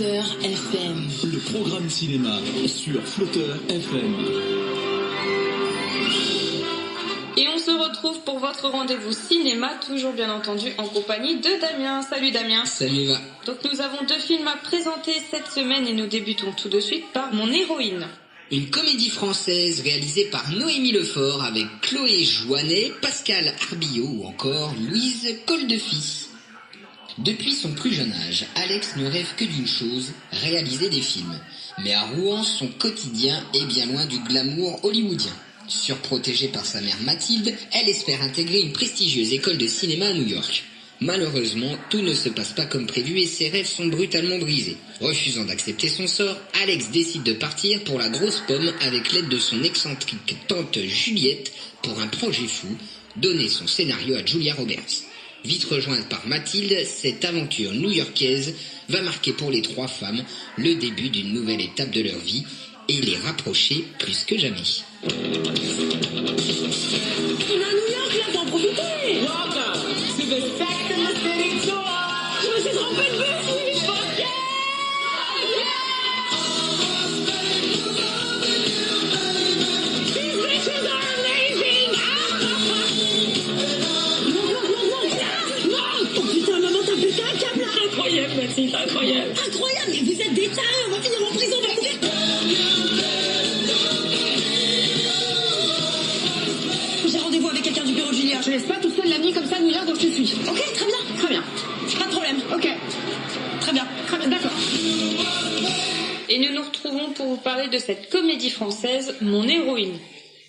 Flotteur FM. Le programme cinéma sur Flotteur FM. Et on se retrouve pour votre rendez-vous cinéma, toujours bien entendu en compagnie de Damien. Salut Damien. Salut Eva. Donc nous avons 2 films à présenter cette semaine et nous débutons tout de suite par Mon héroïne. Une comédie française réalisée par Noémie Lefort avec Chloé Jouanet, Pascal Arbillot ou encore Louise Coldefils. Depuis son plus jeune âge, Alex ne rêve que d'une chose, réaliser des films. Mais à Rouen, son quotidien est bien loin du glamour hollywoodien. Surprotégée par sa mère Mathilde, elle espère intégrer une prestigieuse école de cinéma à New York. Malheureusement, tout ne se passe pas comme prévu et ses rêves sont brutalement brisés. Refusant d'accepter son sort, Alex décide de partir pour la grosse pomme avec l'aide de son excentrique tante Juliette pour un projet fou, donner son scénario à Julia Roberts. Vite rejointe par Mathilde, cette aventure new-yorkaise va marquer pour les 3 femmes le début d'une nouvelle étape de leur vie et les rapprocher plus que jamais. On est à New York là, faut en profiter. Welcome to the Sex and the City Tour. Je me suis trompé de bus, oui, fuck yeah! These bitches are amazing! Non! Oh putain, maman, t'as pété un câble là! Incroyable, Mathilde, incroyable. Incroyable, mais vous êtes des tarés, on va finir en prison, on va mourir! J'ai rendez-vous avec quelqu'un du bureau de Julia. Je laisse pas toute seule la nuit comme ça à New York, donc je te suis. Ok, très bien. Très bien. Pas de problème. Ok. Très bien. Très bien, d'accord. Et nous nous retrouvons pour vous parler de cette comédie française, Mon héroïne.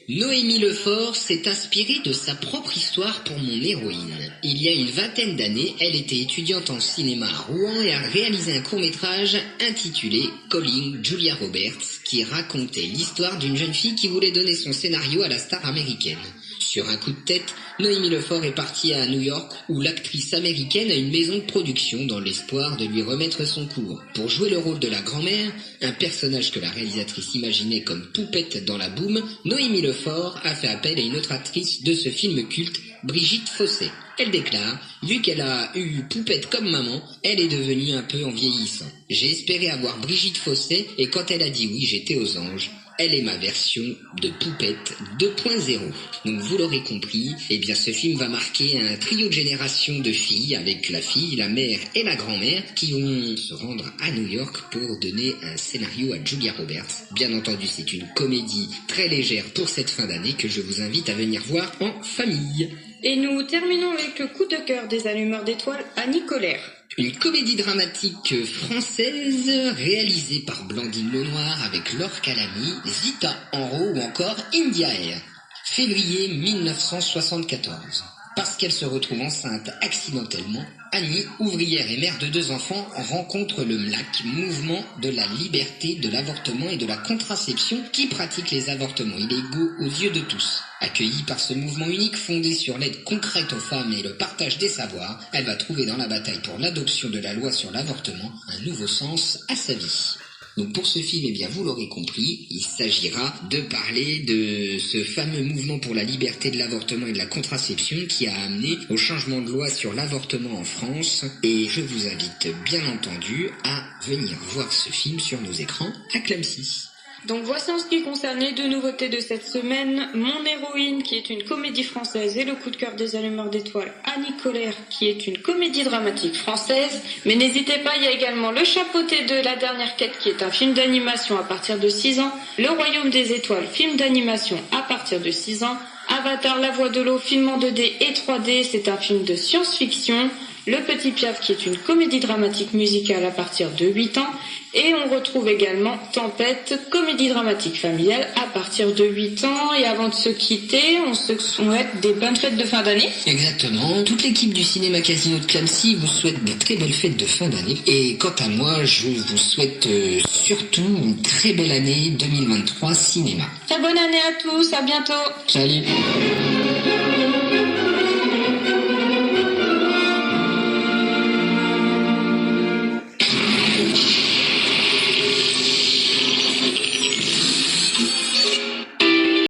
Noémie Lefort s'est inspirée de sa propre histoire pour Mon héroïne. Il y a une 20aine d'années, elle était étudiante en cinéma à Rouen et a réalisé un court-métrage intitulé Calling Julia Roberts qui racontait l'histoire d'une jeune fille qui voulait donner son scénario à la star américaine. Sur un coup de tête, Noémie Lefort est partie à New York où l'actrice américaine a une maison de production dans l'espoir de lui remettre son cours. Pour jouer le rôle de la grand-mère, un personnage que la réalisatrice imaginait comme Poupette dans La Boum, Noémie Lefort a fait appel à une autre actrice de ce film culte, Brigitte Fossé. Elle déclare, vu qu'elle a eu Poupette comme maman, elle est devenue un peu en vieillissant. J'ai espéré avoir Brigitte Fossé et quand elle a dit oui, j'étais aux anges. Elle est ma version de Poupette 2.0. Donc vous l'aurez compris, eh bien ce film va marquer un trio de générations de filles avec la fille, la mère et la grand-mère qui vont se rendre à New York pour donner un scénario à Julia Roberts. Bien entendu, c'est une comédie très légère pour cette fin d'année que je vous invite à venir voir en famille. Et nous terminons avec le coup de cœur des allumeurs d'étoiles, Annie Colère. Une comédie dramatique française réalisée par Blandine Lenoir avec Laure Calamy, Zita Enro ou encore India Air. Février 1974. Parce qu'elle se retrouve enceinte accidentellement, Annie, ouvrière et mère de 2 enfants, rencontre le MLAC, mouvement de la liberté de l'avortement et de la contraception, qui pratique les avortements illégaux aux yeux de tous. Accueillie par ce mouvement unique fondé sur l'aide concrète aux femmes et le partage des savoirs, elle va trouver dans la bataille pour l'adoption de la loi sur l'avortement un nouveau sens à sa vie. Donc pour ce film, eh bien vous l'aurez compris, il s'agira de parler de ce fameux mouvement pour la liberté de l'avortement et de la contraception qui a amené au changement de loi sur l'avortement en France. Et je vous invite bien entendu à venir voir ce film sur nos écrans à Clamecy. Donc voici en ce qui concerne les 2 nouveautés de cette semaine, Mon héroïne qui est une comédie française et le coup de cœur des allumeurs d'étoiles, Annie Colère qui est une comédie dramatique française. Mais n'hésitez pas, il y a également Le Chapeauté de la dernière quête qui est un film d'animation à partir de 6 ans, Le Royaume des étoiles, film d'animation à partir de 6 ans, Avatar, la voix de l'eau, film en 2D et 3D, c'est un film de science-fiction, Le Petit Piaf qui est une comédie dramatique musicale à partir de 8 ans et on retrouve également Tempête, comédie dramatique familiale à partir de 8 ans. Et avant de se quitter, on se souhaite des bonnes fêtes de fin d'année. Exactement, toute l'équipe du Cinéma Casino de Clamecy vous souhaite de très belles fêtes de fin d'année et quant à moi je vous souhaite surtout une très belle année 2023 cinéma. Très bonne année à tous, à bientôt. Salut.